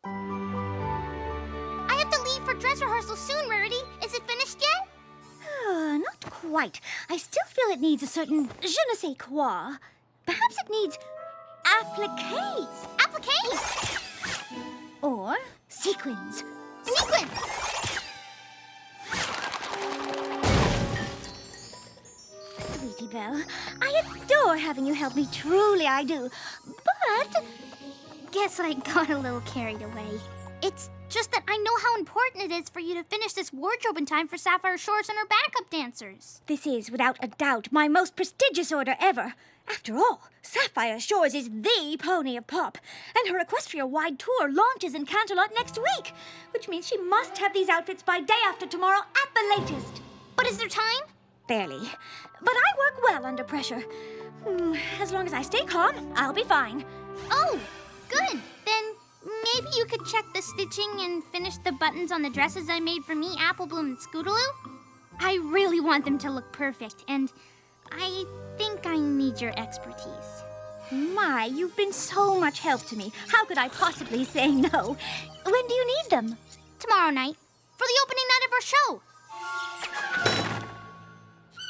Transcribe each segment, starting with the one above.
I have to leave for dress rehearsal soon, Rarity. Is it finished yet? Not quite. I still feel it needs a certain je ne sais quoi. Perhaps it needs appliques. Appliques? Or sequins. Sequins! Sweetie Belle, I adore having you help me. Truly, I do. But Guess I got a little carried away. It's just that I know how important it is for you to finish this wardrobe in time for Sapphire Shores and her backup dancers. this is, without a doubt, my most prestigious order ever. After all, Sapphire Shores is the pony of pop, and her Equestria-wide tour launches in Canterlot next week, which means she must have these outfits by day after tomorrow at the latest. But is there time? Barely. But I work well under pressure. As long as I stay calm, I'll be fine. Oh, good. Then maybe you could check the stitching and finish the buttons on the dresses I made for me, Apple Bloom, and Scootaloo. I really want them to look perfect, and I think I need your expertise. My, you've been so much help to me. How could I possibly say no? When do you need them? Tomorrow night, for the opening night of our show.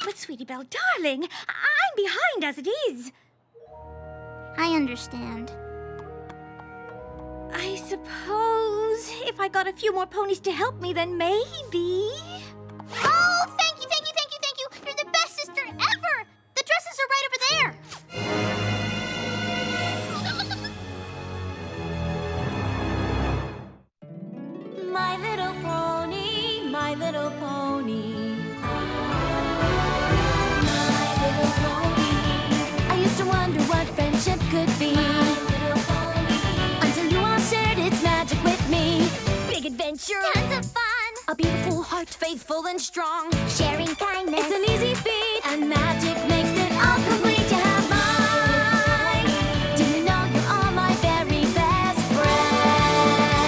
But, Sweetie Belle, darling, I'm behind as it is. I understand. I suppose if I got a few more ponies to help me, then maybe... Oh, thank you, thank you, thank you, thank you. You're the best sister ever. The dresses are right over there. My little pony, my little pony. My little pony. I used to wonder what friendship could be. My little pony. Until you all shared its magic with me. Big adventure. Tons of fun. A beautiful heart, faithful and strong. Sharing kindness. It's an easy feat, and magic makes it all complete. You have mine. Do you know you're all my very best friends?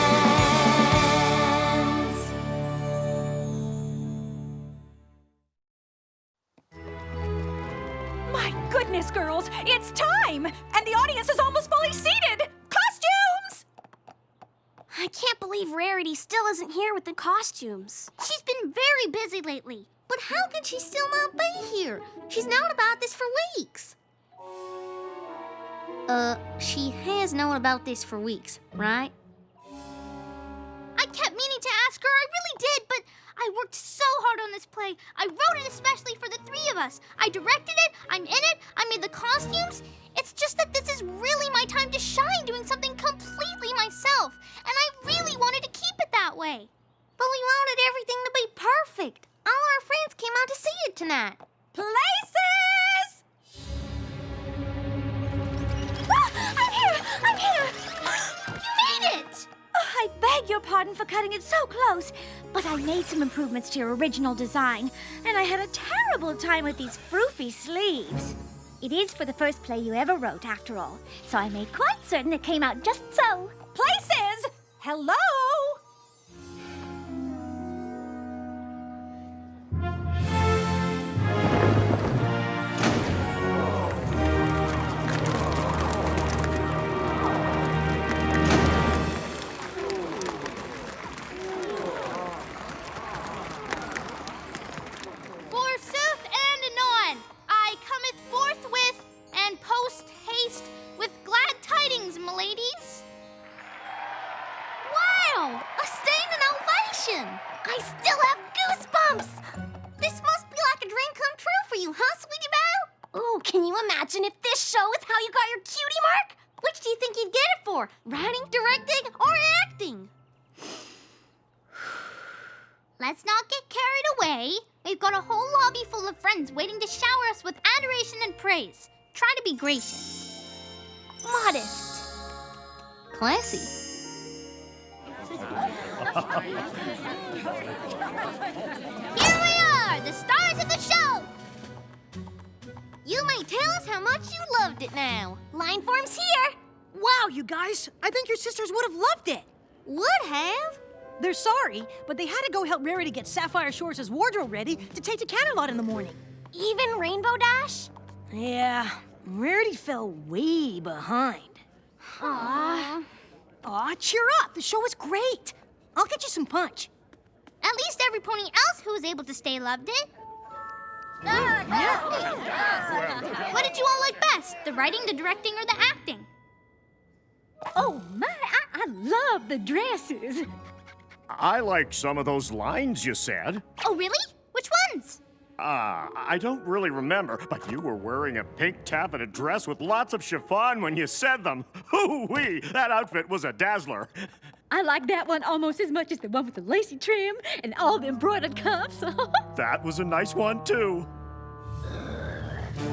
My goodness, girls, it's time! And the audience is almost fully seated! Costumes! I can't believe Rarity still isn't here with the costumes. She's been very busy lately. But how can she still not be here? She's known about this for weeks. She has known about this for weeks, right? I kept meaning to ask her, I really did, but I worked so hard on this play. I wrote it especially for the three of us. I directed it, I'm in it, I made the costumes. It's just that this is really my time to shine doing something completely myself. And I really wanted to keep it that way. But we wanted everything to be perfect. All our friends came out to see it tonight. Places! Ah, I'm here! I'm here! You made it! Oh, I beg your pardon for cutting it so close, but I made some improvements to your original design, and I had a terrible time with these froofy sleeves. It is for the first play you ever wrote, after all, so I made quite certain it came out just so. Places! Hello! Forsooth and anon, I cometh forthwith and post haste with glad tidings, m'ladies. Wow, a standing ovation! I still have goosebumps! This must be like a dream come true for you, huh, Sweetie Belle? Ooh, can you imagine if this show is how you got your cutie mark? Which do you think you'd get it for? Writing, directing, or acting? Let's not get carried away. We've got a whole lobby full of friends waiting to shower us with adoration and praise. Try to be gracious. Modest. Classy. Here we are, the stars of the show. You may tell us how much you loved it now. Line form's here. Wow, you guys! I think your sisters would have loved it! Would have. They're sorry, but they had to go help Rarity get Sapphire Shores' wardrobe ready to take to Canterlot in the morning. Even Rainbow Dash? Yeah, Rarity fell way behind. Aww. Aw, Aw, cheer up. The show was great. I'll get you some punch. At least every pony else who was able to stay loved it. What did you all like best? The writing, the directing, or the acting? Oh, my, I love the dresses. I liked some of those lines you said. Oh, really? Which ones? I don't really remember, but you were wearing a pink taffeta dress with lots of chiffon when you said them. Hoo-wee, that outfit was a dazzler. I like that one almost as much as the one with the lacy trim and all the embroidered cuffs. That was a nice one, too.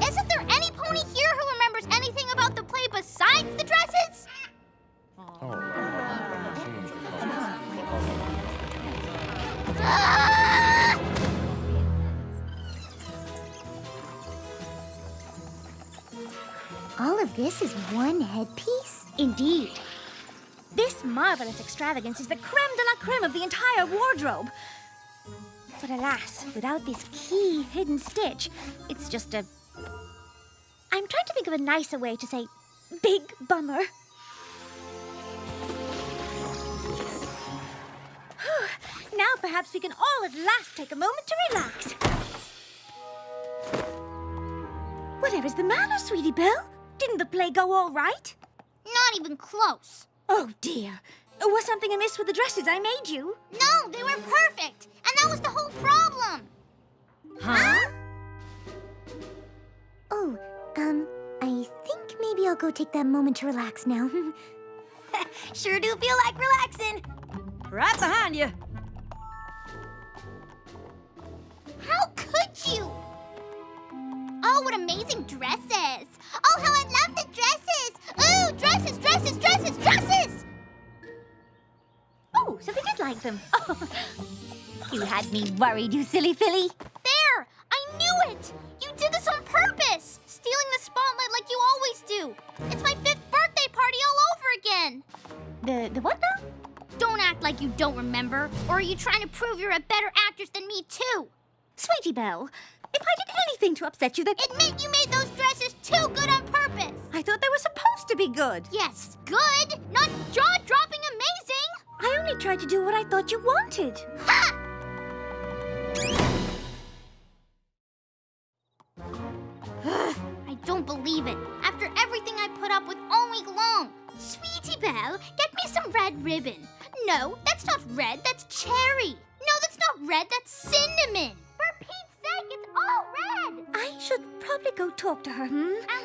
Isn't there any pony here who remembers anything about the play besides the dresses? Ah! All of this is one headpiece? Indeed. This marvelous extravagance is the creme de la creme of the entire wardrobe. But alas, without this key hidden stitch, it's just a... I'm trying to think of a nicer way to say big bummer. Now perhaps we can all at last take a moment to relax. Whatever's the matter, Sweetie Belle? Didn't the play go all right? Not even close. Oh, dear. Was something amiss with the dresses I made you? No, they were perfect. And that was the whole problem. Huh? Oh, I think maybe I'll go take that moment to relax now. Sure do feel like relaxing. Right behind you. How could you? Oh, what amazing dresses. Oh, how I love the dresses. Ooh, dresses, dresses, dresses, dresses. Oh, so they did like them. Oh, you had me worried, you silly filly. There, I knew it. You did this on purpose. Stealing the spotlight like you always do. It's my 5th birthday party all over again. The what now? Don't act like you don't remember. Or are you trying to prove you're a better actress than me, too? Sweetie Belle, if I did anything to upset you, then Admit you made those dresses too good on purpose. I thought they were supposed to be good. Yes, good, not jaw-dropping amazing. I only tried to do what I thought you wanted. Ha! I don't believe it. After everything I put up with all week long. Sweetie Belle, get me some red ribbon. No, that's not red, that's cherry. No, that's not red, that's cinnamon. For Pete's sake, it's all red. I should probably go talk to her, At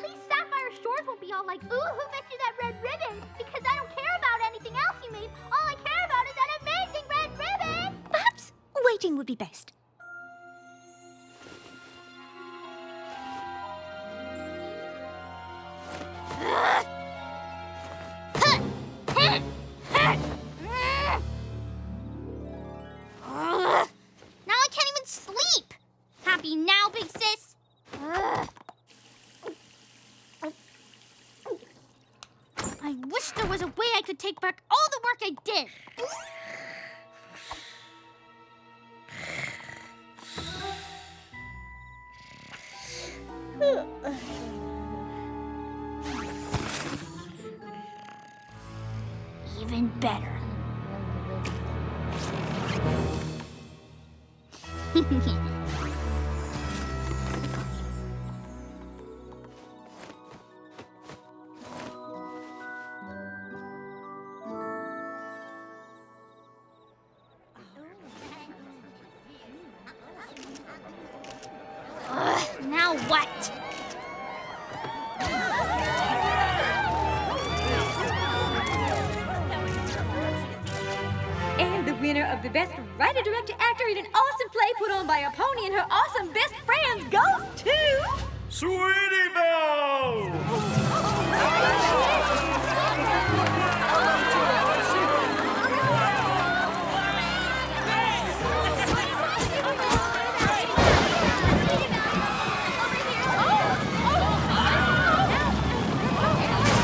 least Sapphire Shores won't be all like, ooh, who fetched you that red ribbon? Because I don't care about anything else you made. All I care about is that amazing red ribbon. Perhaps waiting would be best. Now I can't even sleep. Happy now, big sis? I wish there was a way I could take back all the work I did. Even better. Now what? And the winner of the best writer, director, actor in an awesome play put on by a pony and her awesome best friends goes to... Sweetie Belle!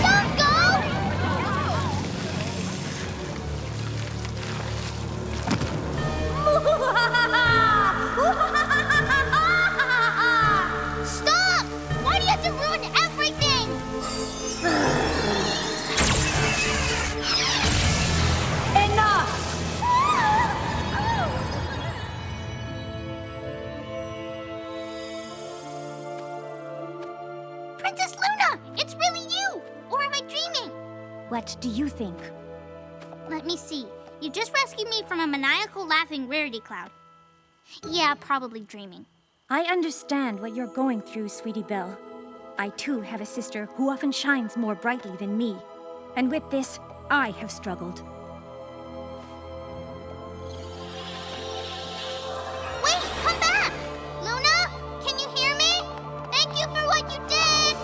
Don't go! Stop! Why do you have to ruin everything? What do you think? Let me see. You just rescued me from a maniacal laughing Rarity cloud. Yeah, probably dreaming. I understand what you're going through, Sweetie Belle. I too have a sister who often shines more brightly than me. And with this, I have struggled. Wait, come back! Luna, can you hear me? Thank you for what you did!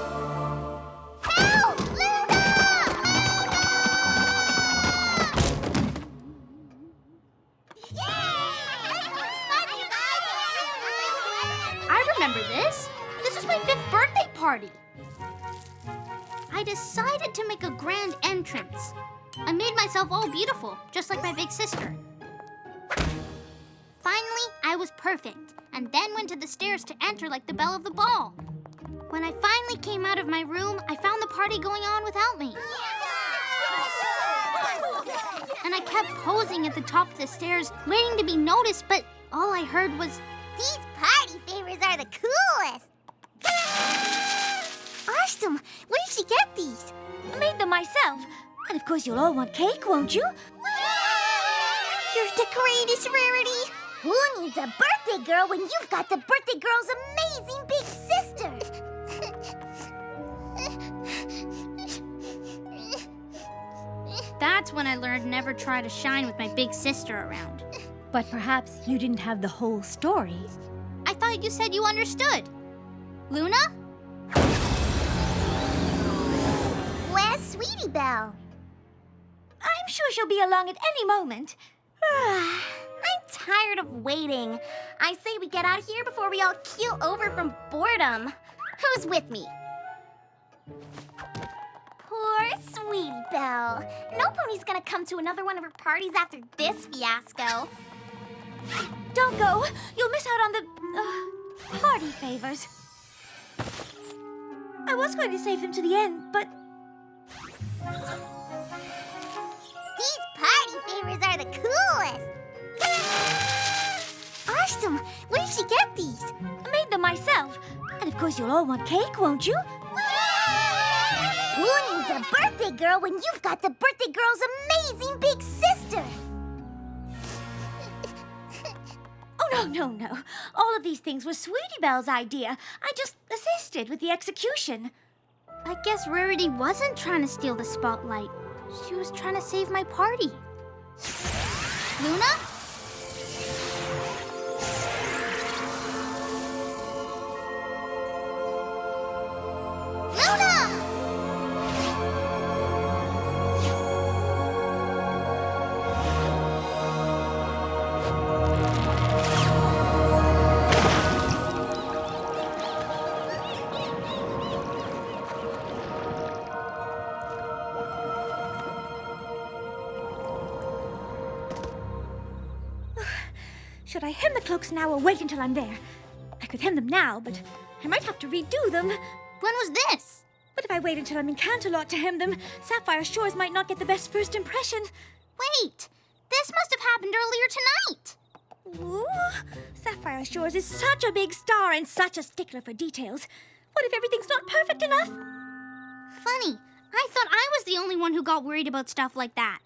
Help! Luna! I remember this. This is my 5th birthday party. I decided to make a grand entrance. I made myself all beautiful, just like my big sister. Finally, I was perfect, and then went to the stairs to enter like the belle of the ball. When I finally came out of my room, I found the party going on without me. And I kept posing at the top of the stairs, waiting to be noticed, but all I heard was, "These party favors are the coolest!" Awesome! Where did she get these? I made them myself. And of course you'll all want cake, won't you? You're the greatest, Rarity! Who needs a birthday girl when you've got the birthday girl's amazing big sister? That's when I learned never try to shine with my big sister around. But perhaps you didn't have the whole story. I thought you said you understood. Luna? Where's Sweetie Belle? I'm sure she'll be along at any moment. I'm tired of waiting. I say we get out of here before we all keel over from boredom. Who's with me? Poor Sweetie Belle. No pony's gonna come to another one of her parties after this fiasco. Don't go. You'll miss out on the party favors. I was going to save them to the end, but These party favors are the coolest. Awesome! Where did she get these? I made them myself. And of course you'll all want cake, won't you? Who needs a birthday girl when you've got the birthday girl's amazing big sister? Oh, no. All of these things were Sweetie Belle's idea. I just assisted with the execution. I guess Rarity wasn't trying to steal the spotlight. She was trying to save my party. Luna? Luna! Should I hem the cloaks now or wait until I'm there? I could hem them now, but I might have to redo them. When was this? But if I wait until I'm in Canterlot to hem them, Sapphire Shores might not get the best first impression. Wait! This must have happened earlier tonight! Ooh, Sapphire Shores is such a big star and such a stickler for details. What if everything's not perfect enough? Funny, I thought I was the only one who got worried about stuff like that.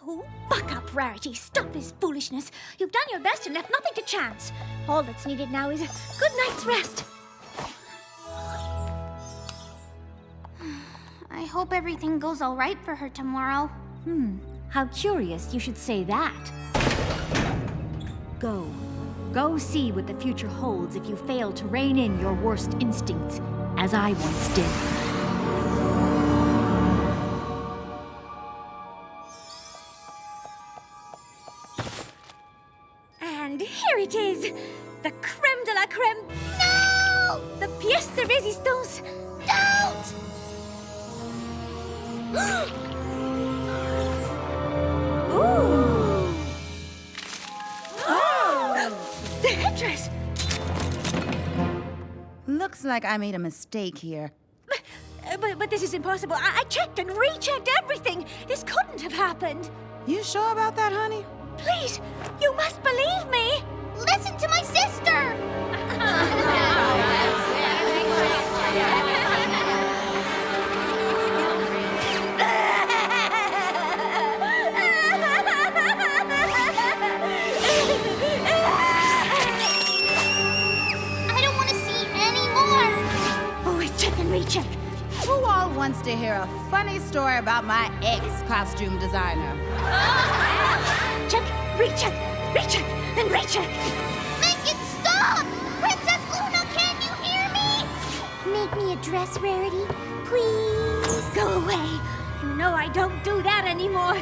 Oh, buck up, Rarity. Stop this foolishness. You've done your best and left nothing to chance. All that's needed now is a good night's rest. I hope everything goes all right for her tomorrow. How curious you should say that. Go. Go see what the future holds if you fail to rein in your worst instincts, as I once did. And here it is! The creme de la creme! No! The pièce de résistance! Don't! Ooh! Oh! The headdress! Looks like I made a mistake here. But this is impossible. I checked and rechecked everything. This couldn't have happened. You sure about that, honey? Please, you must believe me. Listen to my sister! wants to hear a funny story about my ex-costume designer. Check, recheck, recheck, and recheck. Make it stop! Princess Luna, can you hear me? Make me a dress, Rarity, please. Go away. You know I don't do that anymore.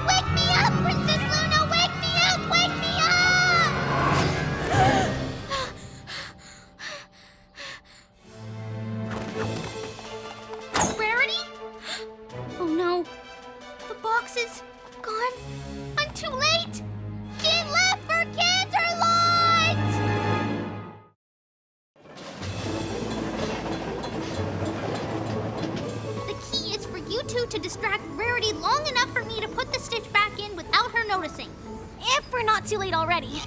Wake me up, Princess Luna! Wake me up! Wake me up! Rarity? Oh no. The box is gone. I'm too late! She left for Canterlot! The key is for you two to distract Rarity long enough for me to put the stitch back in without her noticing. If we're not too late already.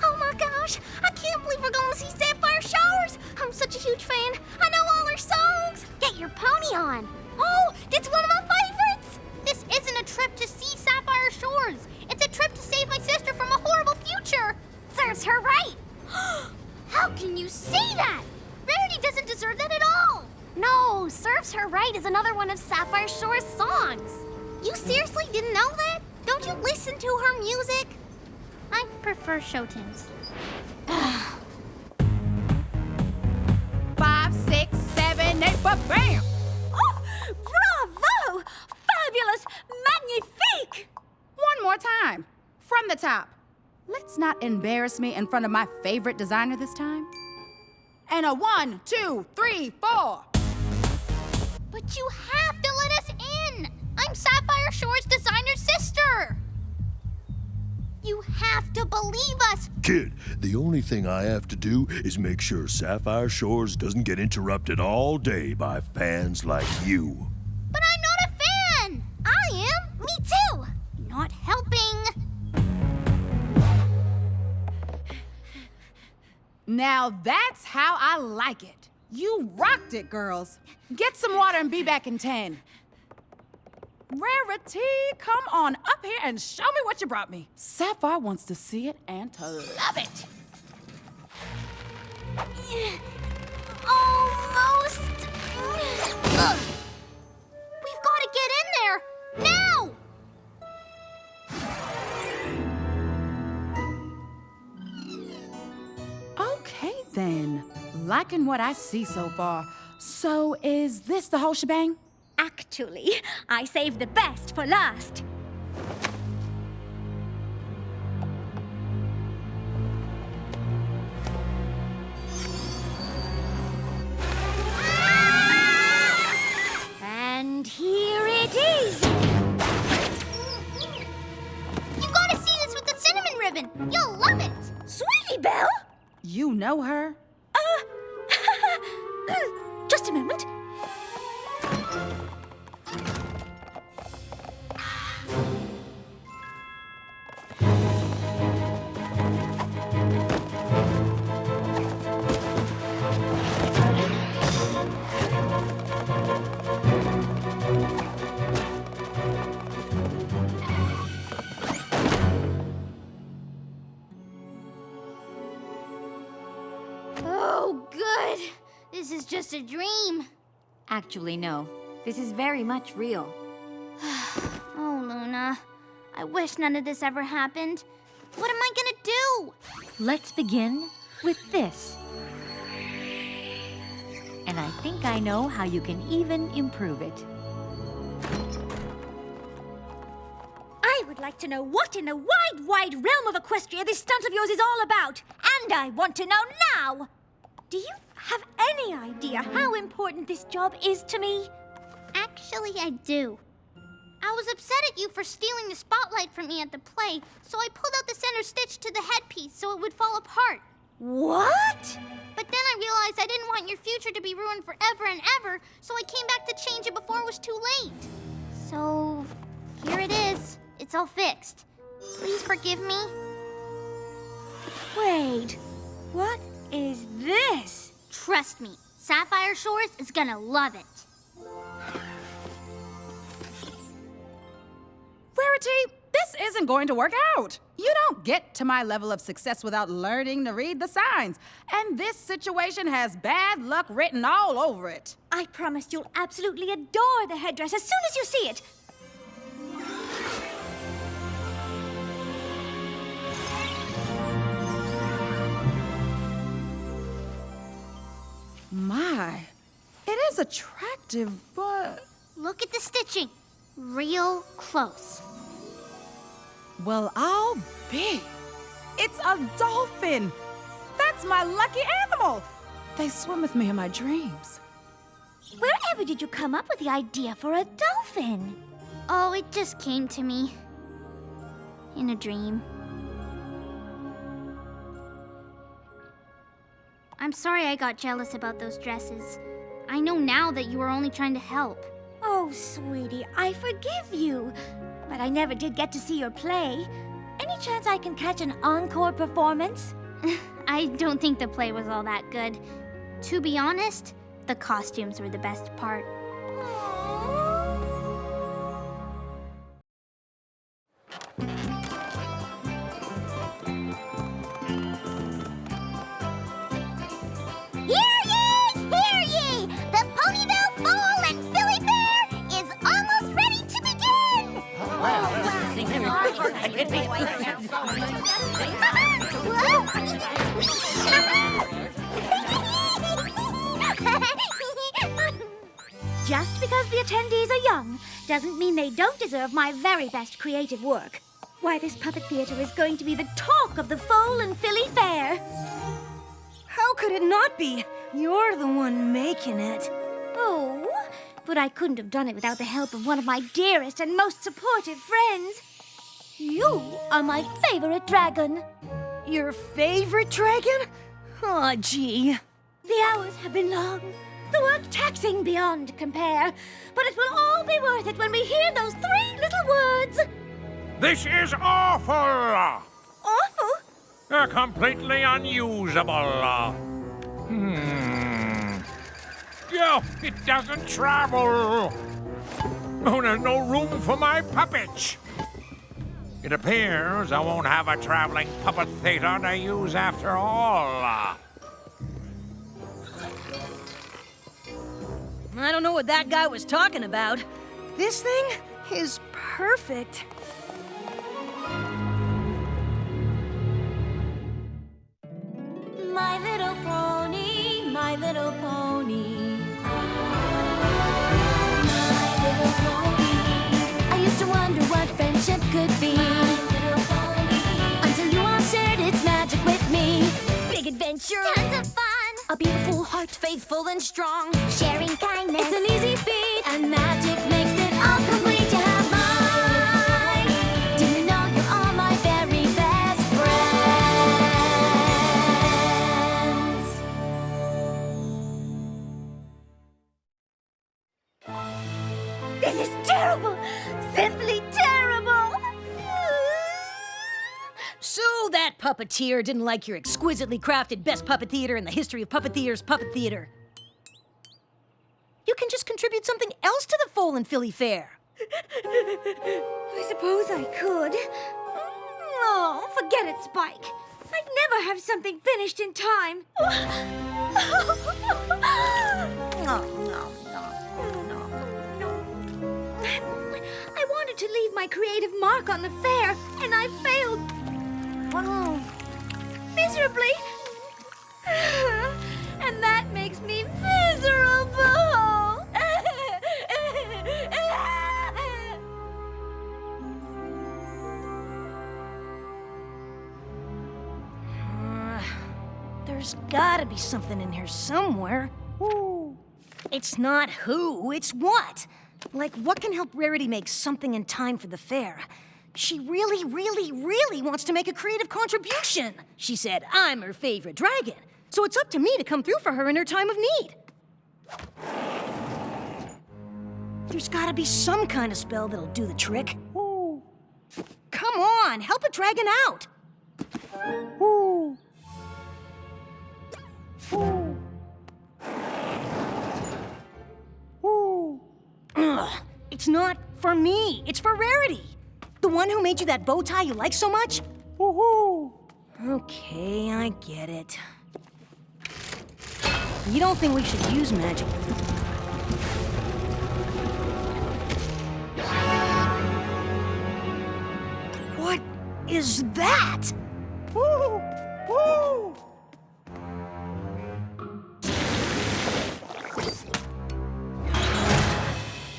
Oh my gosh, I can't believe we're going to see Sapphire Shores. I'm such a huge fan. I know all her songs. Get your pony on. Oh, it's one of my favorites. This isn't a trip to see Sapphire Shores. It's a trip to save my sister from a horrible future. Serves her right. How can you say that? Rarity doesn't deserve that at all. No, Serves Her Right is another one of Sapphire Shores' songs. You seriously didn't know that? Don't you listen to her music? I prefer show tunes. 5, 6, 7, 8, ba-bam! Oh, bravo! Fabulous! Magnifique! One more time, from the top. Let's not embarrass me in front of my favorite designer this time. And a 1, 2, 3, 4. But you have to let us in! I'm Sapphire Shores' designer's sister! You have to believe us! Kid, the only thing I have to do is make sure Sapphire Shores doesn't get interrupted all day by fans like you. But I'm not a fan! I am! Me too! Not helping! Now that's how I like it. You rocked it, girls. Get some water and be back in 10. Rarity, come on up here and show me what you brought me. Sapphire wants to see it and to love it. Almost! Ugh. We've got to get in there! Now! Okay, then. Liking what I see so far. So is this the whole shebang? Actually, I saved the best for last. And here it is. You gotta see this with the cinnamon ribbon! You'll love it! Sweetie Belle? You know her? Just a moment. Oh, good! This is just a dream. Actually, no. This is very much real. Oh, Luna. I wish none of this ever happened. What am I gonna do? Let's begin with this. And I think I know how you can even improve it. I would like to know what in the wide, wide realm of Equestria this stunt of yours is all about. And I want to know now. Do you have any idea how important this job is to me? Actually, I do. I was upset at you for stealing the spotlight from me at the play, so I pulled out the center stitch to the headpiece so it would fall apart. What? But then I realized I didn't want your future to be ruined forever and ever, so I came back to change it before it was too late. So, here it is. It's all fixed. Please forgive me. Wait, what is this? Trust me, Sapphire Shores is gonna love it. Rarity, this This isn't going to work out. You don't get to my level of success without learning to read the signs. And this situation has bad luck written all over it. I promise you'll absolutely adore the headdress as soon as you see it. My, it is attractive, but... Look at the stitching. Real close. Well, I'll be. It's a dolphin. That's my lucky animal. They swim with me in my dreams. Wherever did you come up with the idea for a dolphin? Oh, it just came to me. In a dream. I'm sorry I got jealous about those dresses. I know now that you were only trying to help. Oh, sweetie, I forgive you. But I never did get to see your play. Any chance I can catch an encore performance? I don't think the play was all that good. To be honest, the costumes were the best part. Hear ye! Hear ye! The Ponyville Fall and Philly Fair is almost ready to begin! Just because the attendees are young doesn't mean they don't deserve my very best creative work. Why, this puppet theater is going to be the talk of the Fall and Philly Fair. How could it not be? You're the one making it. Oh, but I couldn't have done it without the help of one of my dearest and most supportive friends. You are my favorite dragon. Your favorite dragon? Aw, gee. The hours have been long, the work taxing beyond compare, but it will all be worth it when we hear those three little words. This is awful! Awful? Completely unusable. Yeah, it doesn't travel. Oh, there's no room for my puppets. It appears I won't have a traveling puppet theater to use after all. I don't know what that guy was talking about. This thing is perfect. My little pony, my little pony. My little pony. I used to wonder what friendship could be. My little pony. Until you all shared its magic with me. Big adventure. Tons of fun. A beautiful heart, faithful and strong. Sharing kindness. It's an easy feat. And magic makes it all complete. You have mine. Do you know you're all my very best friends? This is terrible! Simply terrible! So that puppeteer didn't like your exquisitely crafted best puppet theater in the history of puppet theater's puppet theater. You can just contribute something else to the Fall and Philly Fair. I suppose I could. Oh, forget it, Spike. I'd never have something finished in time. No. I wanted to leave my creative mark on the fair, and I failed. Miserably. And that makes me miserable. There's gotta be something in here somewhere. Ooh. It's not who, it's what. Like, what can help Rarity make something in time for the fair? She really wants to make a creative contribution. She said I'm her favorite dragon, so it's up to me to come through for her in her time of need. There's gotta be some kind of spell that'll do the trick. Ooh. Come on, help a dragon out. Ooh. Ooh. Ooh. Ugh. It's not for me, it's for Rarity. The one who made you that bow tie you like so much? Woohoo! Okay, I get it. You don't think we should use magic? What is that? Woo! Woo!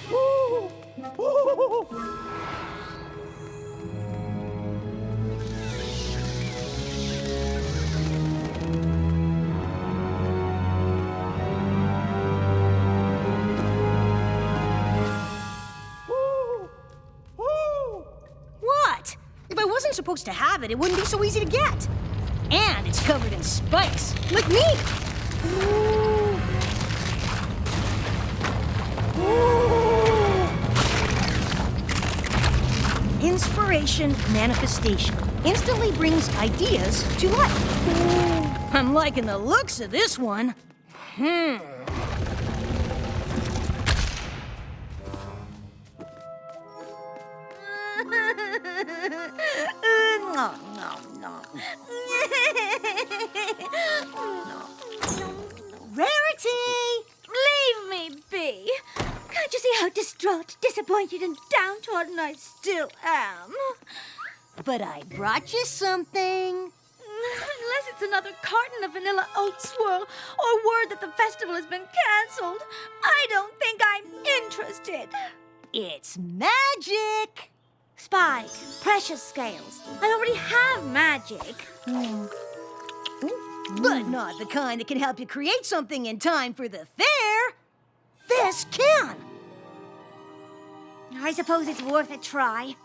Woo! Woo! What? If I wasn't supposed to have it, it wouldn't be so easy to get. And it's covered in spikes, like me. Ooh. Ooh. Inspiration manifestation instantly brings ideas to life. Ooh. I'm liking the looks of this one. Rarity! Leave me be. Can't you see how distraught, disappointed, and downtrodden I still am? But I brought you something. Unless it's another carton of vanilla oat swirl or word that the festival has been canceled, I don't think I'm interested. It's magic. Spike, precious scales. I already have magic. But not the kind that can help you create something in time for the fair. This can. I suppose it's worth a try.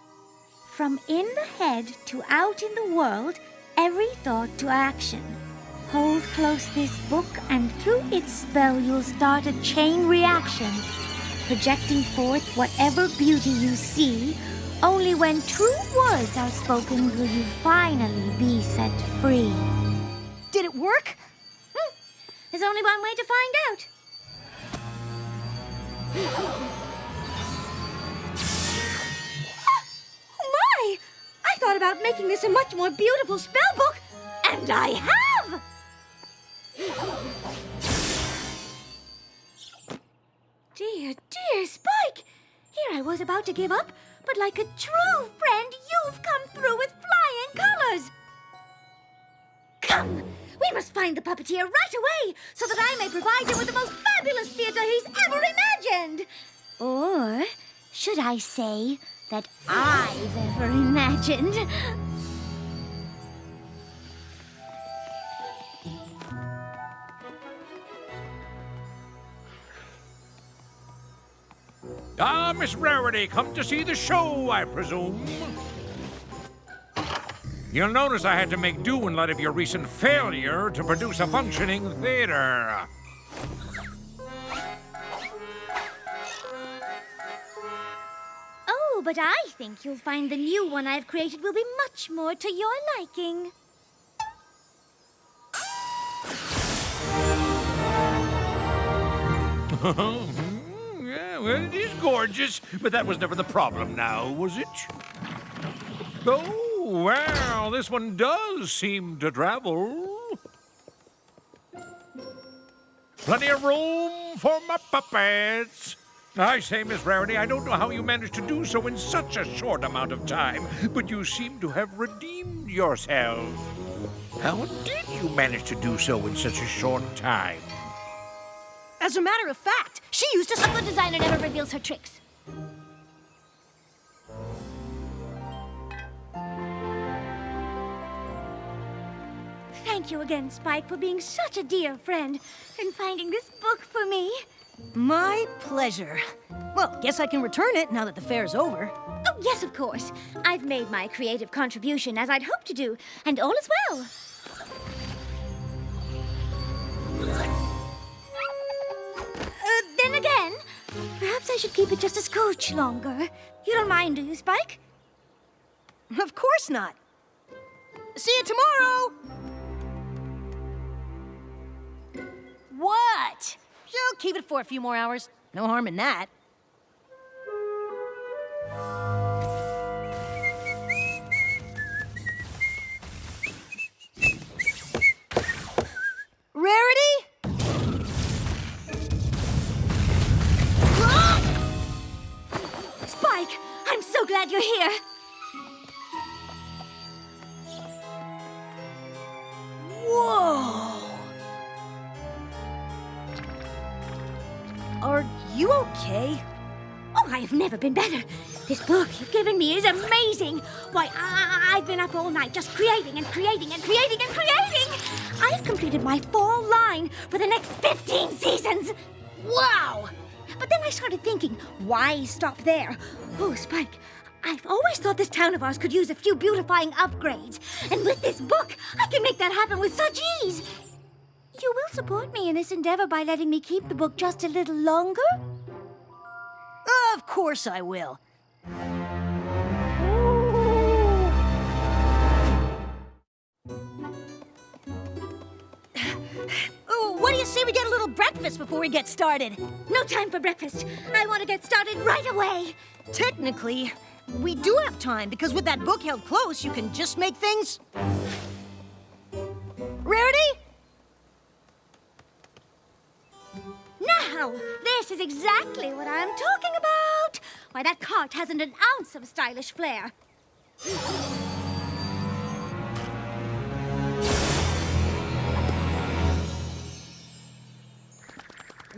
From in the head to out in the world, every thought to action. Hold close this book, and through its spell you'll start a chain reaction, projecting forth whatever beauty you see. Only when true words are spoken will you finally be set free. Did it work? There's only one way to find out. My! I thought about making this a much more beautiful spell book, and I have! Dear, dear Spike! Here I was about to give up, but like a true friend, you've come through with flying colors. Come, we must find the puppeteer right away, so that I may provide him with the most fabulous theater he's ever imagined. Or should I say that I've ever imagined? Ah, Miss Rarity, come to see the show, I presume. You'll notice I had to make do in light of your recent failure to produce a functioning theater. Oh, but I think you'll find the new one I've created will be much more to your liking. Yeah, well, it is gorgeous, but that was never the problem now, was it? Oh, well, this one does seem to travel. Plenty of room for my puppets. I say, Miss Rarity, I don't know how you managed to do so in such a short amount of time, but you seem to have redeemed yourself. How did you manage to do so in such a short time? As a matter of fact, she used a... A good designer never reveals her tricks. Thank you again, Spike, for being such a dear friend and finding this book for me. My pleasure. Well, guess I can return it now that the fair's over. Oh, yes, of course. I've made my creative contribution as I'd hoped to do, and all is well. Then again, perhaps I should keep it just a scooch longer. You don't mind, do you, Spike? Of course not. See you tomorrow! What? She'll keep it for a few more hours. No harm in that. Rarity? Spike, I'm so glad you're here. Whoa! Are you okay? Oh, I have never been better. This book you've given me is amazing. Why, I've been up all night just creating and creating and creating and creating. I've completed my fall line for the next 15 seasons. Wow! But then I started thinking, why stop there? Oh, Spike, I've always thought this town of ours could use a few beautifying upgrades. And with this book, I can make that happen with such ease. You will support me in this endeavor by letting me keep the book just a little longer? Of course I will. Oh, what do you say we get a little breakfast before we get started? No time for breakfast. I want to get started right away. Technically, we do have time, because with that book held close, you can just make things... Rarity? Now, this is exactly what I'm talking about. Why, that cart hasn't an ounce of stylish flair.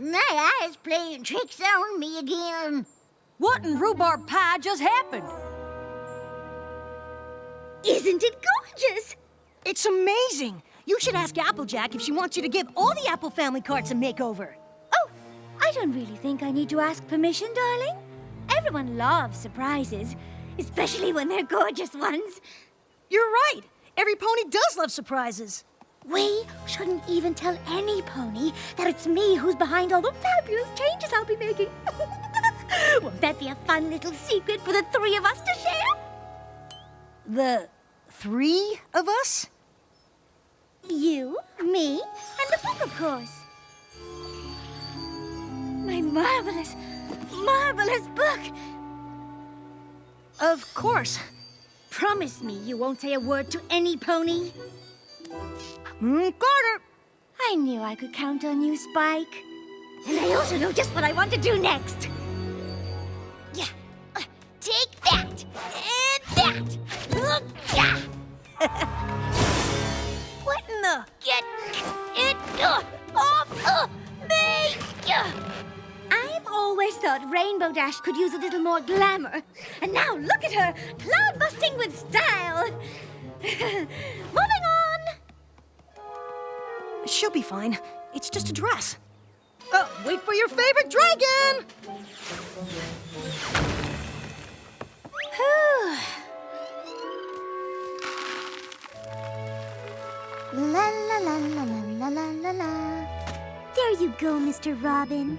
My eye's playing tricks on me again. What in rhubarb pie just happened? Isn't it gorgeous? It's amazing. You should ask Applejack if she wants you to give all the Apple family carts a makeover. Oh, I don't really think I need to ask permission, darling. Everyone loves surprises, especially when they're gorgeous ones. You're right. Every pony does love surprises. We shouldn't even tell any pony that it's me who's behind all the fabulous changes I'll be making. Won't that be a fun little secret for the three of us to share? The three of us? You, me, and the book, of course. My marvelous, marvelous book. Of course. Promise me you won't say a word to any pony. Carter. I knew I could count on you, Spike. And I also know just what I want to do next. Yeah. Take that. And that. Yeah. What in the... Get it off me. I've always thought Rainbow Dash could use a little more glamour. And now look at her, cloud busting with style. Moving on. She'll be fine. It's just a dress. Oh, wait for your favorite dragon! La la la la la la la la. There you go, Mr. Robin.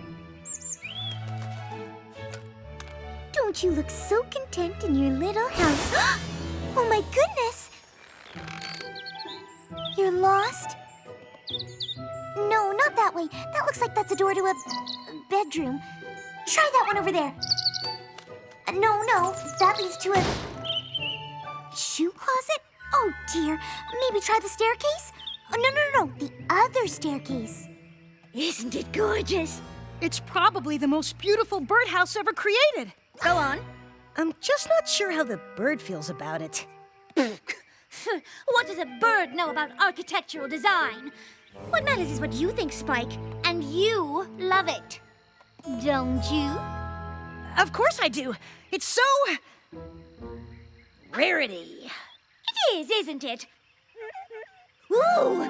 Don't you look so content in your little house? Oh my goodness! You're lost? No, not that way. That looks like that's a door to a bedroom. Try that one over there. No, that leads to a shoe closet? Oh dear. Maybe try the staircase? Oh, no, the other staircase. Isn't it gorgeous? It's probably the most beautiful birdhouse ever created. Go on. I'm just not sure how the bird feels about it. What does a bird know about architectural design? What matters is what you think, Spike, and you love it. Don't you? Of course I do. It's so... Rarity. It is, isn't it? Ooh!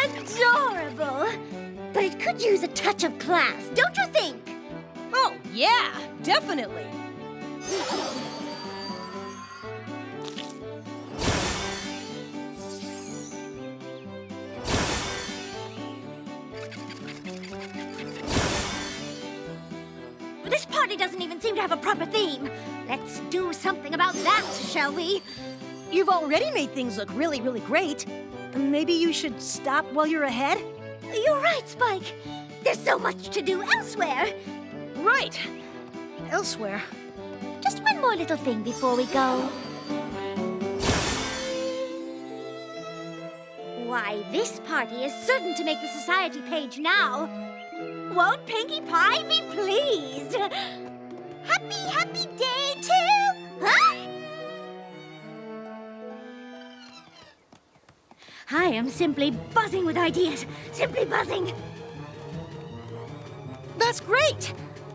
Adorable! But it could use a touch of class, don't you think? Oh, yeah, definitely. This party doesn't even seem to have a proper theme. Let's do something about that, shall we? You've already made things look really, really great. Maybe you should stop while you're ahead? You're right, Spike. There's so much to do elsewhere. Right. Elsewhere. Just one more little thing before we go. Why, this party is certain to make the society page now. Won't Pinkie Pie be pleased? Happy day to... Huh? I am simply buzzing with ideas. Simply buzzing. That's great.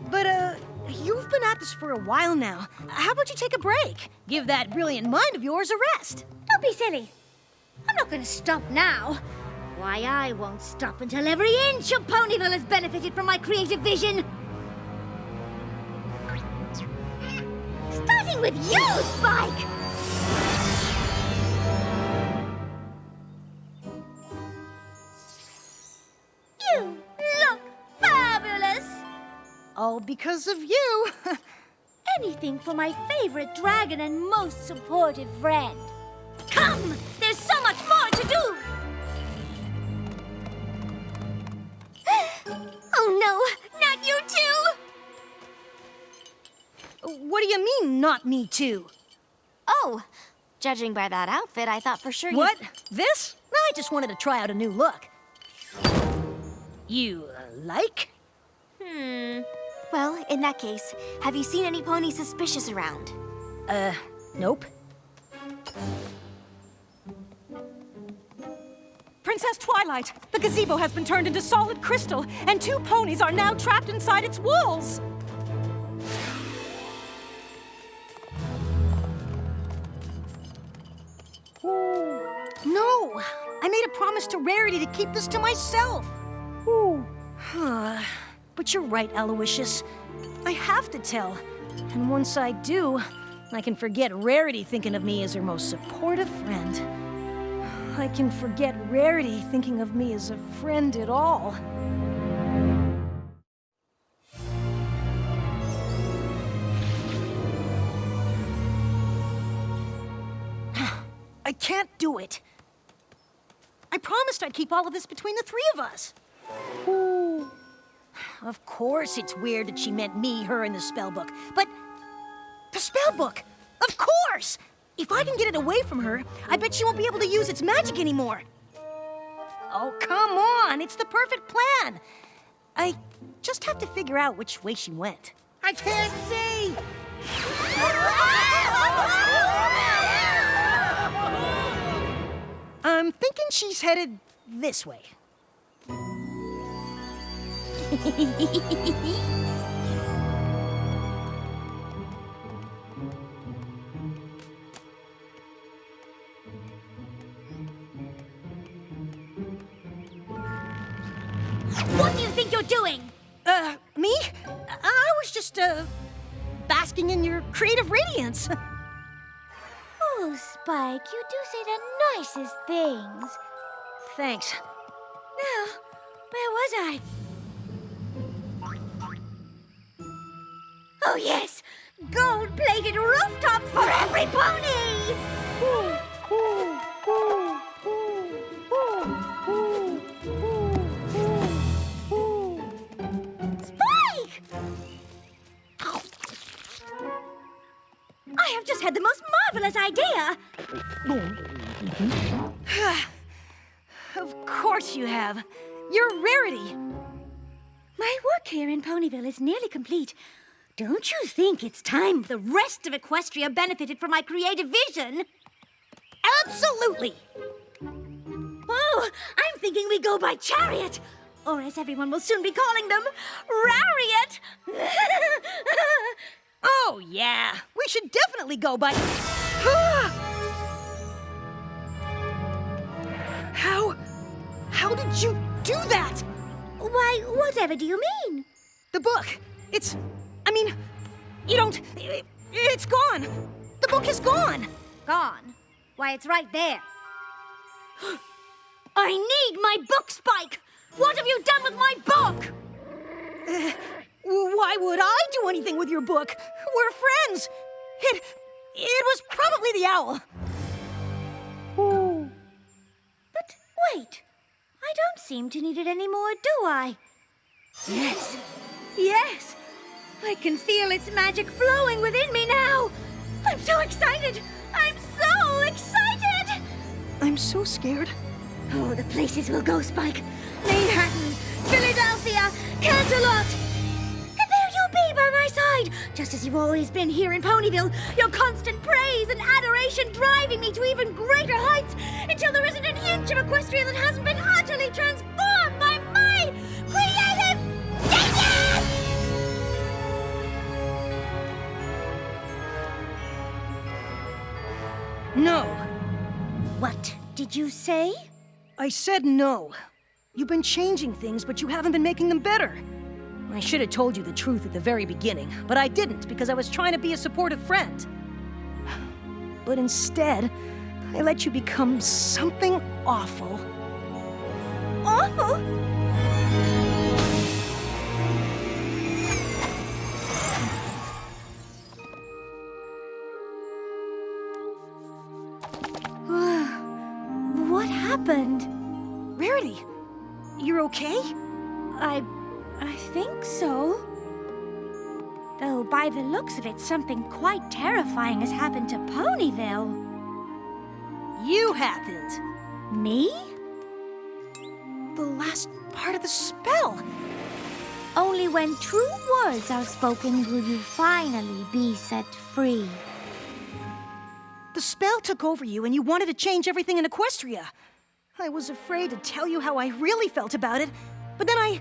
But, you've been at this for a while now. How about you take a break? Give that brilliant mind of yours a rest. Don't be silly. I'm not going to stop now. Why, I won't stop until every inch of Ponyville has benefited from my creative vision. Starting with you, Spike! You look fabulous! All because of you. Anything for my favorite dragon and most supportive friend. Come! There's so much more to do! Oh no, not you too! What do you mean, not me too? Oh, judging by that outfit, I thought for sure you... What? This? I just wanted to try out a new look. You like? Well, in that case, have you seen any ponies suspicious around? Nope. Princess Twilight, the gazebo has been turned into solid crystal, and 2 ponies are now trapped inside its walls. No! I made a promise to Rarity to keep this to myself. But you're right, Aloysius. I have to tell. And once I do, I can forget Rarity thinking of me as her most supportive friend. I can forget Rarity thinking of me as a friend at all. I can't do it. I promised I'd keep all of this between the 3 of us. Ooh. Of course it's weird that she meant me, her, and the spellbook. But the spellbook! Of course! If I can get it away from her, I bet she won't be able to use its magic anymore. Oh, come on! It's the perfect plan! I just have to figure out which way she went. I can't see! I'm thinking she's headed this way. What do you think you're doing? Me? I was just, basking in your creative radiance. Oh, Spike, you do say the nicest things. Thanks. Now, where was I? Oh, yes! Gold-plated rooftops for every pony! Spike! I have just had the most marvelous idea! Of course you have. You're Rarity. My work here in Ponyville is nearly complete. Don't you think it's time the rest of Equestria benefited from my creative vision? Absolutely. Oh, I'm thinking we go by chariot. Or as everyone will soon be calling them, Rariot. Oh, yeah. We should definitely go by... How did you do that? Why, whatever do you mean? The book. You don't... It's gone. The book is gone. Gone? Why, it's right there. I need my book, Spike! What have you done with my book? Why would I do anything with your book? We're friends. It was probably the owl. But wait, I don't seem to need it anymore, do I? Yes, yes! I can feel its magic flowing within me now! I'm so excited! I'm so excited! I'm so scared. Oh, the places we'll go, Spike. Manehattan, Philadelphia, Canterlot! And there you'll be by my side, just as you've always been here in Ponyville, your constant praise and adoration driving me to even greater heights until there isn't an inch of Equestria that hasn't been utterly transformed by my creative genius! No. What did you say? I said no. You've been changing things, but you haven't been making them better. I should have told you the truth at the very beginning, but I didn't because I was trying to be a supportive friend. But instead, I let you become something awful. Awful? What happened? Rarity, you're okay? I think so. Though by the looks of it, something quite terrifying has happened to Ponyville. You happened. Me? The last part of the spell. Only when true words are spoken will you finally be set free. The spell took over you and you wanted to change everything in Equestria. I was afraid to tell you how I really felt about it, but then I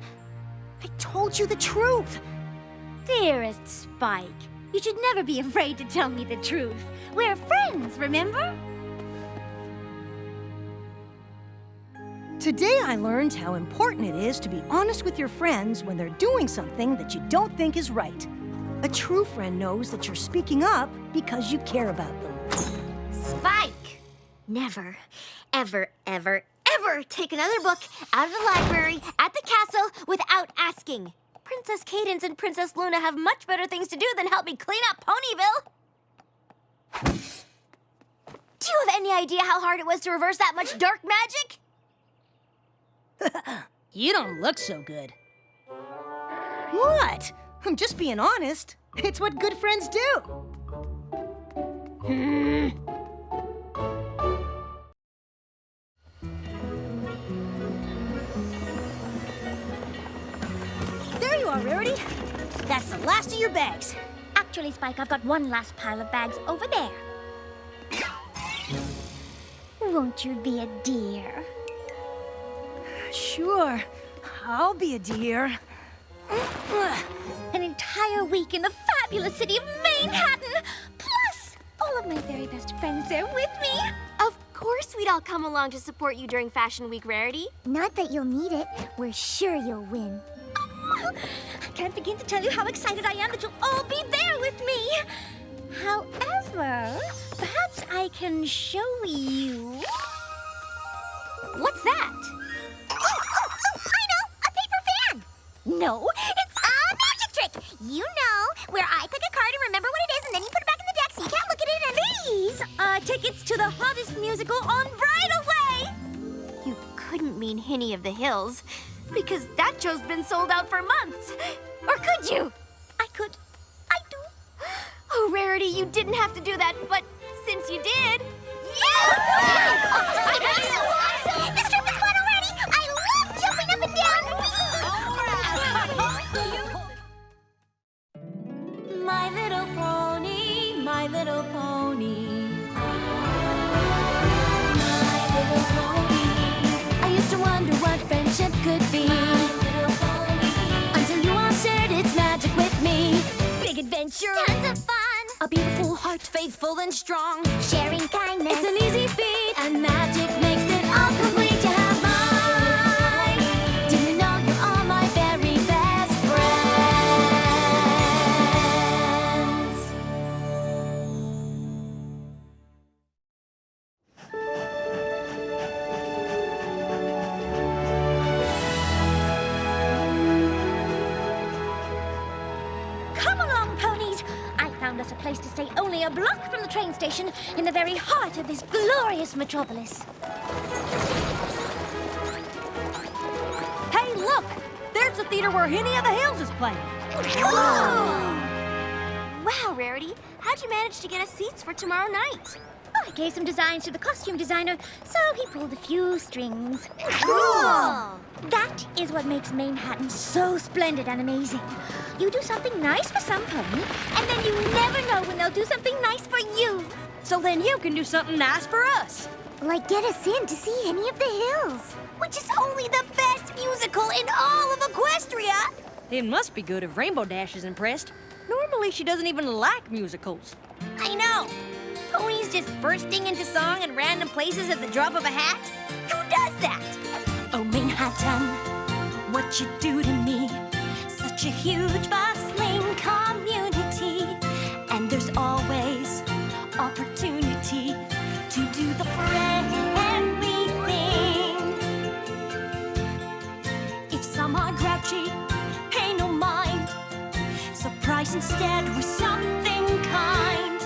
told you the truth. Dearest Spike, you should never be afraid to tell me the truth. We're friends, remember? Today I learned how important it is to be honest with your friends when they're doing something that you don't think is right. A true friend knows that you're speaking up because you care about them. Spike! Never, ever, ever, ever take another book out of the library at the castle without asking. Princess Cadance and Princess Luna have much better things to do than help me clean up Ponyville. Do you have any idea how hard it was to reverse that much dark magic? You don't look so good. What? I'm just being honest. It's what good friends do. There you are, Rarity. That's the last of your bags. Actually, Spike, I've got one last pile of bags over there. Won't you be a dear? Sure, I'll be a dear. An entire week in the fabulous city of Manehattan! Plus, all of my very best friends there with me! Of course we'd all come along to support you during Fashion Week, Rarity. Not that you'll need it. We're sure you'll win. I can't begin to tell you how excited I am that you'll all be there with me! However, perhaps I can show you... What's that? I know! A paper fan! No, it's a magic trick! You know, where I pick a card and remember what it is, and then you put it back in the deck so you can't look at it, and these are tickets to the hottest musical on Bridalway! You couldn't mean Hinny of the Hills, because that show's been sold out for months. Or could you? I could. I do. Oh, Rarity, you didn't have to do that, but since you did... This trip is fun already! I love jumping up and down! My little pony, my little pony. My little pony. I used to wonder what friendship could be. Until you all shared its magic with me. Big adventure. Tons of fun! A beautiful heart, faithful and strong. Sharing kindness. It's an easy feat, and magic makes it all complete to have mine. Do you know you're all my very best friends? Come along, ponies! I found us a place to stay only a block from the train station in the very heart of this glorious metropolis. That's the theater where Henny of the Hills is playing. Wow, Rarity, how'd you manage to get us seats for tomorrow night? Oh, I gave some designs to the costume designer, so he pulled a few strings. Cool! That is what makes Manehattan so splendid and amazing. You do something nice for some pony, and then you never know when they'll do something nice for you. So then you can do something nice for us. Like get us in to see Henny of the Hills, which is only the best musical in all of Equestria. It must be good if Rainbow Dash is impressed. Normally she doesn't even like musicals. I know. Ponies just bursting into song in random places at the drop of a hat? Who does that? Oh, Manhattan, what you do to me. Such a huge, bustling community. And there's always opportunity to do the friendly thing. If some are grouchy, pay no mind. Surprise instead with something kind.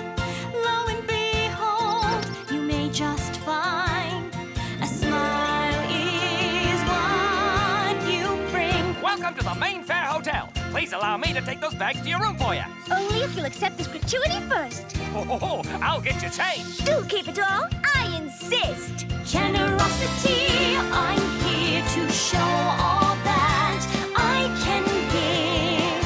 Lo and behold, you may just find a smile is what you bring. Welcome to the Main Fair Hotel. Please allow me to take those bags to your room for you. Only if you'll accept this gratuity first. Oh, I'll get you changed. Do keep it all. I insist. Generosity, I'm here to show all that I can give.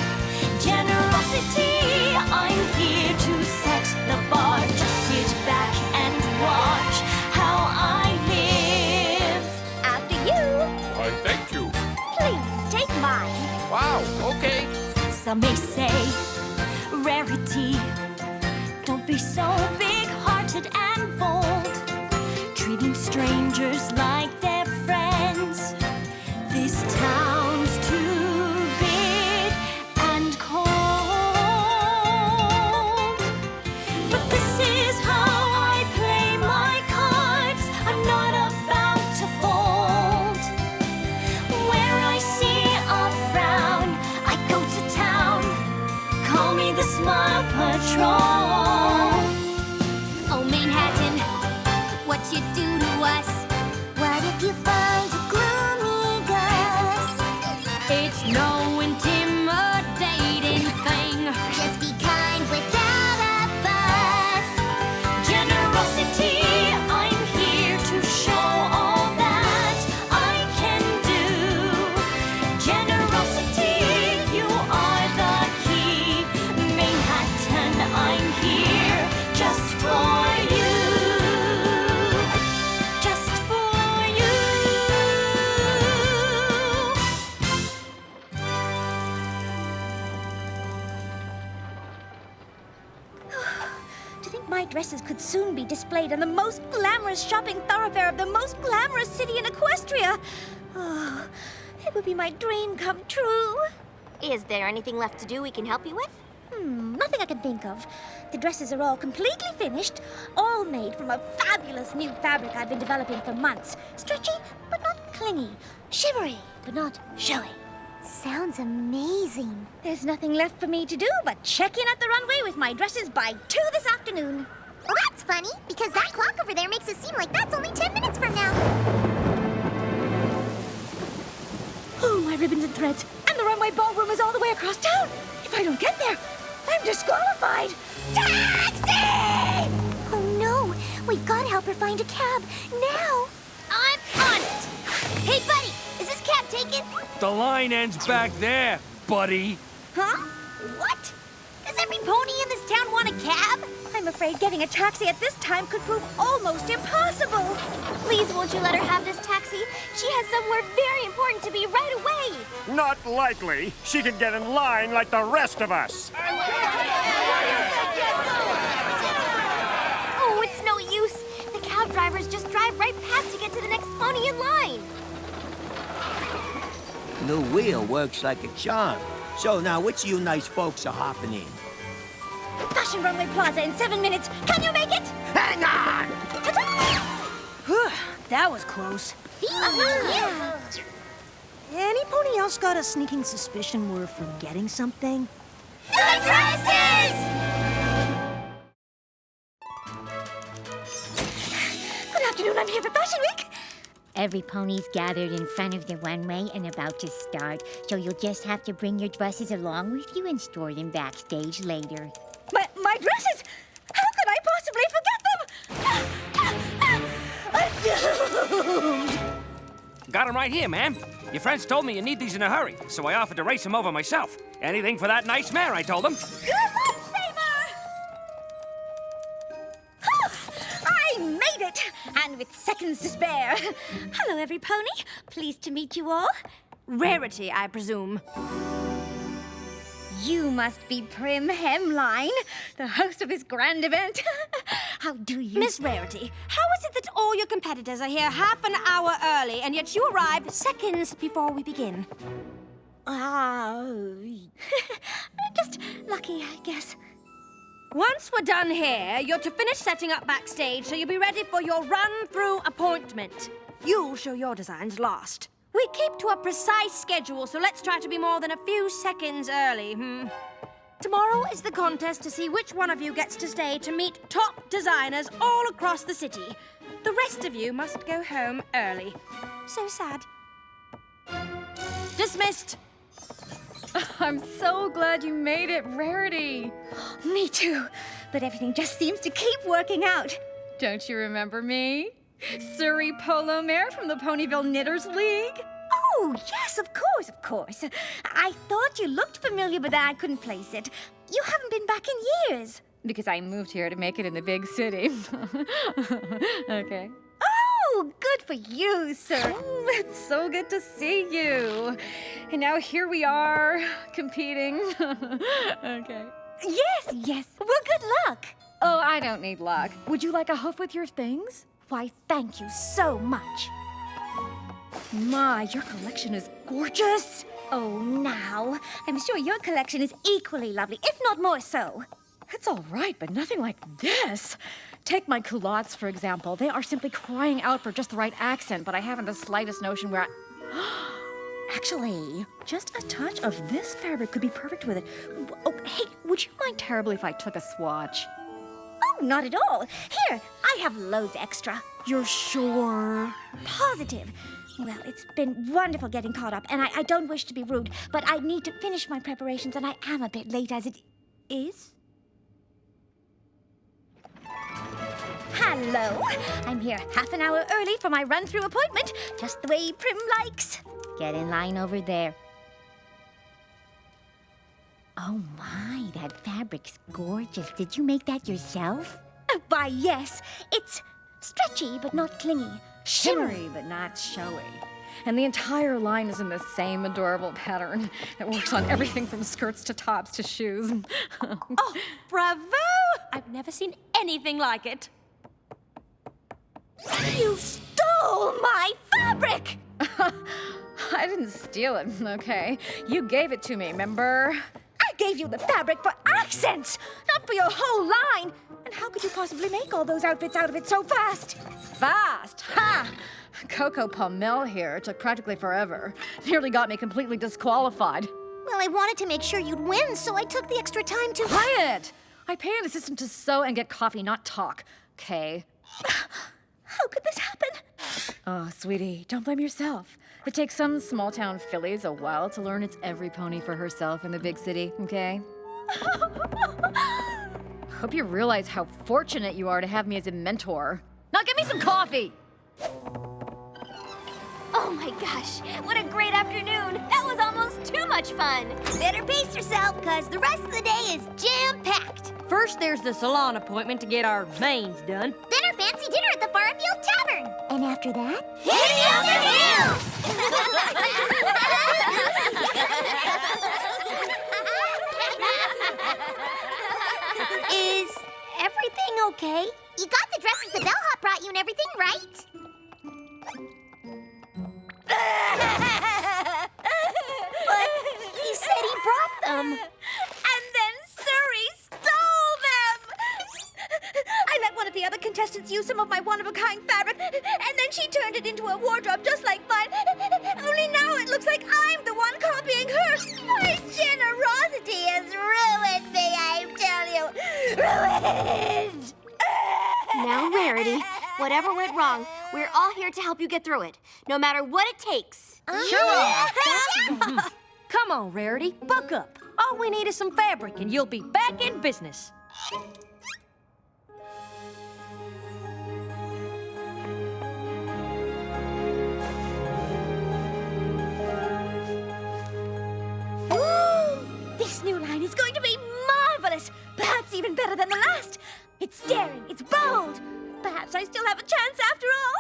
Generosity, I'm here to set the bar. Just sit back and watch how I live. After you. Why, thank you. Please take mine. Wow, okay. Some may say, Rarity, don't be so big-hearted and bold, treating strangers like they're friends. This town's too big and cold. But this is how I play my cards. I'm not about to fold. Where I see a frown, I go to town. Call me the Smile Patrol. Oh, Manhattan, what you do to us? What if you find a gloomy gust? It's no intimidating thing. Just be kind without a fuss. Generosity, I'm here to show all that I can do. Generosity, you are the key. Manhattan, I'm here just for you. Just for you. To think my dresses could soon be displayed on the most glamorous shopping thoroughfare of the most glamorous city in Equestria. Oh, it would be my dream come true. Is there anything left to do we can help you with? Nothing I can think of. The dresses are all completely finished, all made from a fabulous new fabric I've been developing for months. Stretchy, but not clingy. Shimmery, but not showy. Sounds amazing. There's nothing left for me to do but check in at the runway with my dresses by 2 this afternoon. Well, that's funny, because that clock over there makes it seem like that's only 10 minutes from now. Oh, my ribbons and threads. And the runway ballroom is all the way across town. If I don't get there, I'm disqualified. Taxi! Oh no, we've got to help her find a cab now. I'm on it. Hey, buddy, is this cab taken? The line ends back there, buddy. Huh? What? Does every pony in this town want a cab? I'm afraid getting a taxi at this time could prove almost impossible. Please, won't you let her have this taxi? She has somewhere very important to be right away. Not likely. She can get in line like the rest of us. Oh, it's no use. The cab drivers just drive right past to get to the next pony in line. New wheel works like a charm. So now which of you nice folks are hopping in? Fashion Runway Plaza in 7 minutes. Can you make it? Hang on! That was close. Yeah. Any pony else got a sneaking suspicion we're forgetting something? The dresses! Good afternoon, I'm here for Fashion Week. Every pony's gathered in front of the runway and about to start, so you'll just have to bring your dresses along with you and store them backstage later. My dresses! How could I possibly forget them? Got them right here, ma'am. Your friends told me you need these in a hurry, so I offered to race them over myself. Anything for that nice mare, I told them. I made it! And with seconds to spare. Hello, every pony. Pleased to meet you all. Rarity, I presume. You must be Prim Hemline, the host of this grand event. How do you... Miss Rarity, how is it that all your competitors are here half an hour early, and yet you arrive seconds before we begin? Just lucky, I guess. Once we're done here, you're to finish setting up backstage, so you'll be ready for your run-through appointment. You'll show your designs last. We keep to a precise schedule, so let's try to be more than a few seconds early, Tomorrow is the contest to see which one of you gets to stay to meet top designers all across the city. The rest of you must go home early. So sad. Dismissed. I'm so glad you made it, Rarity. Me too, but everything just seems to keep working out. Don't you remember me? Surrey Polo Mare from the Ponyville Knitters League? Oh, yes, of course. I thought you looked familiar, but then I couldn't place it. You haven't been back in years. Because I moved here to make it in the big city. Okay. Oh, good for you, sir. It's so good to see you. And now here we are, competing. Okay. Yes. Well, good luck. Oh, I don't need luck. Would you like a hoof with your things? Why, thank you so much. My, your collection is gorgeous. Oh, now. I'm sure your collection is equally lovely, if not more so. It's all right, but nothing like this. Take my culottes, for example. They are simply crying out for just the right accent, but I haven't the slightest notion where Actually, just a touch of this fabric could be perfect with it. Oh, hey, would you mind terribly if I took a swatch? Oh, not at all. Here, I have loads extra. You're sure? Positive. Well, it's been wonderful getting caught up, and I don't wish to be rude, but I need to finish my preparations, and I am a bit late as it is. Hello. I'm here half an hour early for my run-through appointment, just the way Prim likes. Get in line over there. Oh my, that fabric's gorgeous. Did you make that yourself? Why, yes. It's stretchy but not clingy. Shimmery but not showy. And the entire line is in the same adorable pattern. It works on everything from skirts to tops to shoes. Oh, bravo! I've never seen anything like it. You stole my fabric! I didn't steal it, okay? You gave it to me, remember? I gave you the fabric for accents, not for your whole line. And how could you possibly make all those outfits out of it so fast? Fast? Ha! Coco Palmel here took practically forever. Nearly got me completely disqualified. Well, I wanted to make sure you'd win, so I took the extra time to... Quiet! I pay an assistant to sew and get coffee, not talk, okay? How could this happen? Oh, sweetie, don't blame yourself. It takes some small-town fillies a while to learn it's every pony for herself in the big city, okay? Hope you realize how fortunate you are to have me as a mentor. Now get me some coffee! Oh my gosh, what a great afternoon. That was almost too much fun. Better pace yourself, because the rest of the day is jam-packed. First, there's the salon appointment to get our veins done. Then our fancy dinner at the Farfield Tavern. And after that? Hitting on the hills! Is everything okay? You got the dresses the bellhop brought you and everything, right? But he said he brought them. And then Surrey stole them! I let one of the other contestants use some of my one-of-a-kind fabric, and then she turned it into a wardrobe just like mine. Only now it looks like I'm the one copying her. My generosity has ruined me, I tell you. Ruined! Now, Rarity, Whatever went wrong, we're all here to help you get through it, no matter what it takes. Come on, Rarity, buck up. All we need is some fabric, and you'll be back in business. This new line is going to be marvelous! Perhaps even better than the last! It's daring, it's bold! Perhaps I still have a chance after all!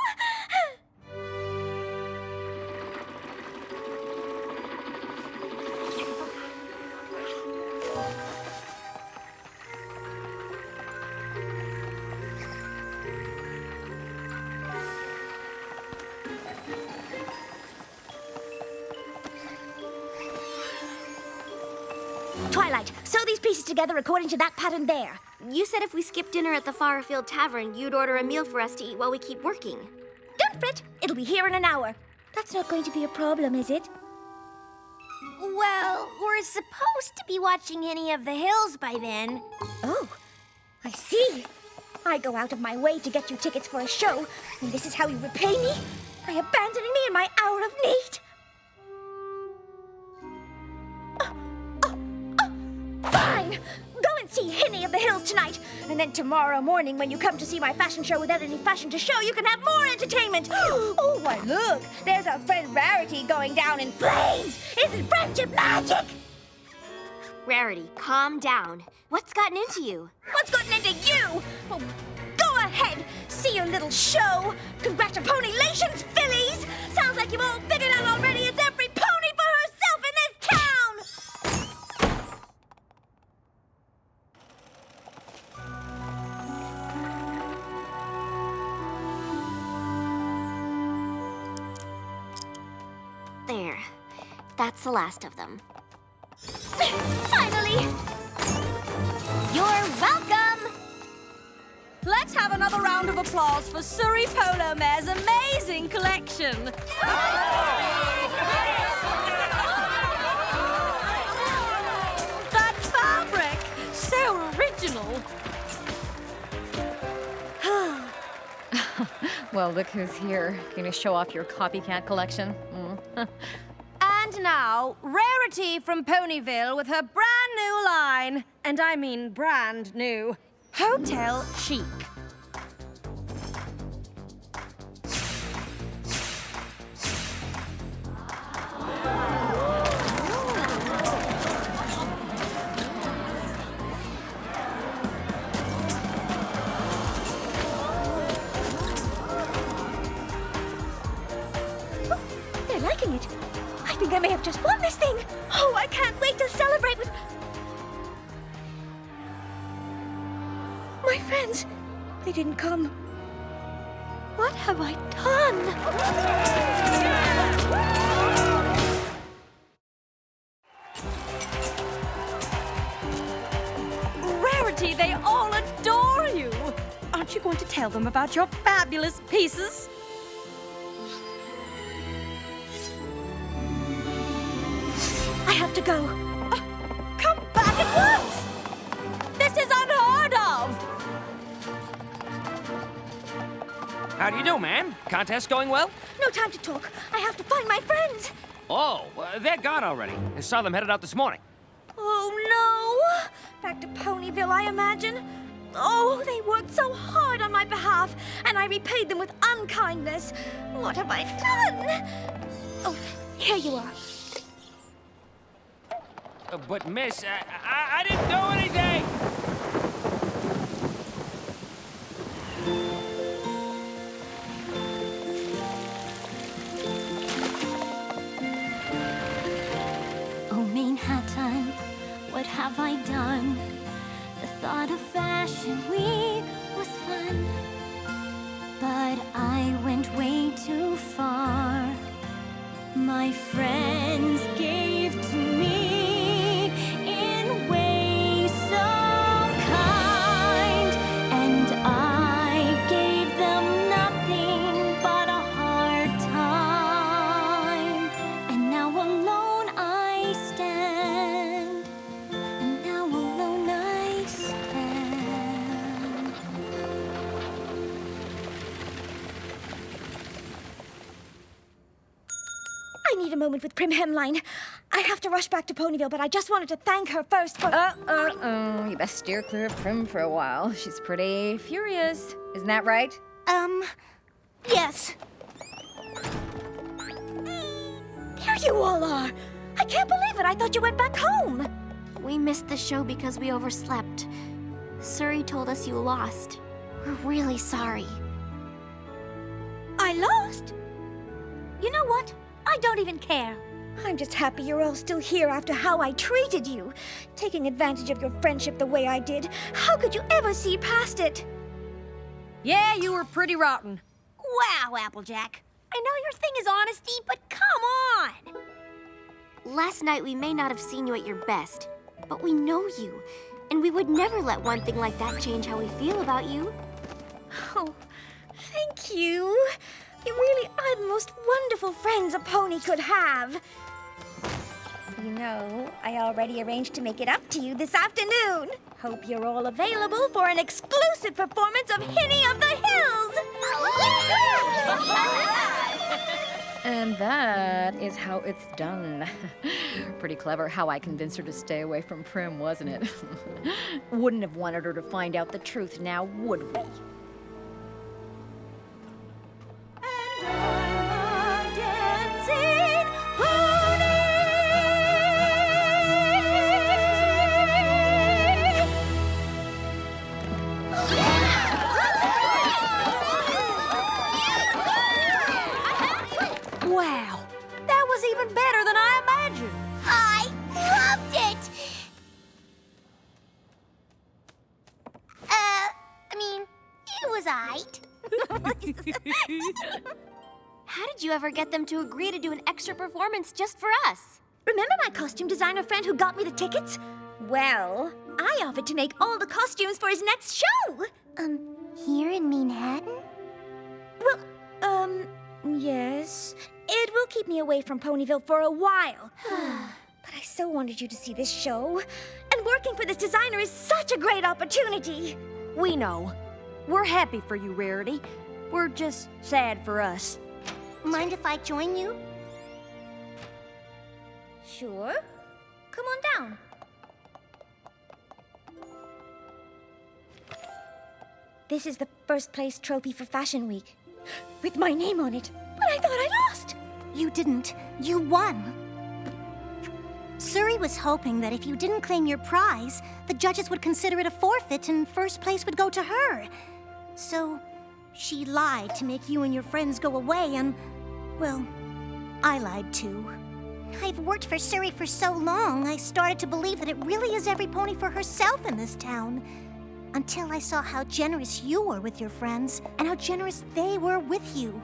Twilight, sew these pieces together according to that pattern there. You said if we skipped dinner at the Farfield Tavern, you'd order a meal for us to eat while we keep working. Don't fret, it'll be here in an hour. That's not going to be a problem, is it? Well, we're supposed to be watching Henny of the Hills by then. Oh, I see. I go out of my way to get you tickets for a show, and this is how you repay me? By abandoning me in my hour of need? Fine! Go and see Henny of the Hills tonight, and then tomorrow morning when you come to see my fashion show without any fashion to show, you can have more entertainment! Oh, why look! There's our friend Rarity going down in flames! Isn't friendship magic? Rarity, calm down. What's gotten into you? What's gotten into you? Oh, go ahead! See your little show! Congratulations, fillies! Sounds like you've all figured out already it's every pony for herself in this town! There. That's the last of them. Finally! You're welcome! Let's have another round of applause for Surrey Polo Mare's amazing collection. That's fabric! So original! Well, look who's here. Gonna show off your copycat collection? And now, Rarity from Ponyville with her brand new line. And I mean brand new. Hotel Chic. They're liking it. I think I may have just won this thing. Oh, I can't wait to celebrate with... My friends, they didn't come. What have I done? Rarity, they all adore you. Aren't you going to tell them about your fabulous pieces? I have to go. Come back at once! This is unheard of! How do you do, ma'am? Contest going well? No time to talk. I have to find my friends. Oh, they're gone already. I saw them headed out this morning. Oh, no. Back to Ponyville, I imagine. Oh, they worked so hard on my behalf, and I repaid them with unkindness. What have I done? Oh, here you are. But, miss, I didn't do anything! Oh, Manehattan, what have I done? The thought of Fashion Week was fun, but I went way too far. My friends gave to me in ways so kind, and I gave them nothing but a hard time. And now alone I stand, and now alone I stand. needed a moment with Prim Hemline. I have to rush back to Ponyville, but I just wanted to thank her first for... You best steer clear of Prim for a while. She's pretty furious. Isn't that right? Yes. Here you all are. I can't believe it. I thought you went back home. We missed the show because we overslept. Suri told us you lost. We're really sorry. I lost? You know what? I don't even care. I'm just happy you're all still here after how I treated you. Taking advantage of your friendship the way I did. How could you ever see past it? Yeah, you were pretty rotten. Wow, Applejack. I know your thing is honesty, but come on! Last night we may not have seen you at your best, but we know you. And we would never let one thing like that change how we feel about you. Oh, thank you. You really are the most wonderful friends a pony could have. You know, I already arranged to make it up to you this afternoon. Hope you're all available for an exclusive performance of Hinny of the Hills. And that is how it's done. Pretty clever how I convinced her to stay away from Prim, wasn't it? Wouldn't have wanted her to find out the truth now, would we? Wow, that was even better than I imagined. I loved it! It was aight. How did you ever get them to agree to do an extra performance just for us? Remember my costume designer friend who got me the tickets? Well, I offered to make all the costumes for his next show. Here in Manehattan? Well, yes. It will keep me away from Ponyville for a while. But I so wanted you to see this show. And working for this designer is such a great opportunity. We know. We're happy for you, Rarity. We're just sad for us. Mind if I join you? Sure. Come on down. This is the first place trophy for Fashion Week. With my name on it. But I thought I lost. You didn't. You won. Suri was hoping that if you didn't claim your prize, the judges would consider it a forfeit and first place would go to her. So, she lied to make you and your friends go away and, well, I lied too. I've worked for Suri for so long, I started to believe that it really is every pony for herself in this town. Until I saw how generous you were with your friends and how generous they were with you.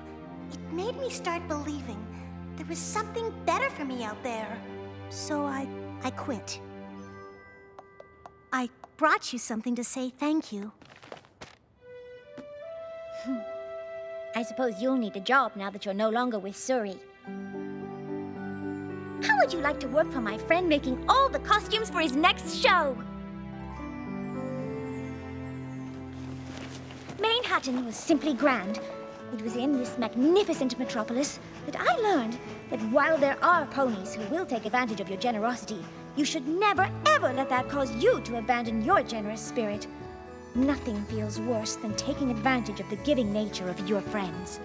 It made me start believing there was something better for me out there. So I quit. I brought you something to say thank you. I suppose you'll need a job now that you're no longer with Suri. How would you like to work for my friend making all the costumes for his next show? Manehattan was simply grand. It was in this magnificent metropolis that I learned that while there are ponies who will take advantage of your generosity, you should never, ever let that cause you to abandon your generous spirit. Nothing feels worse than taking advantage of the giving nature of your friends.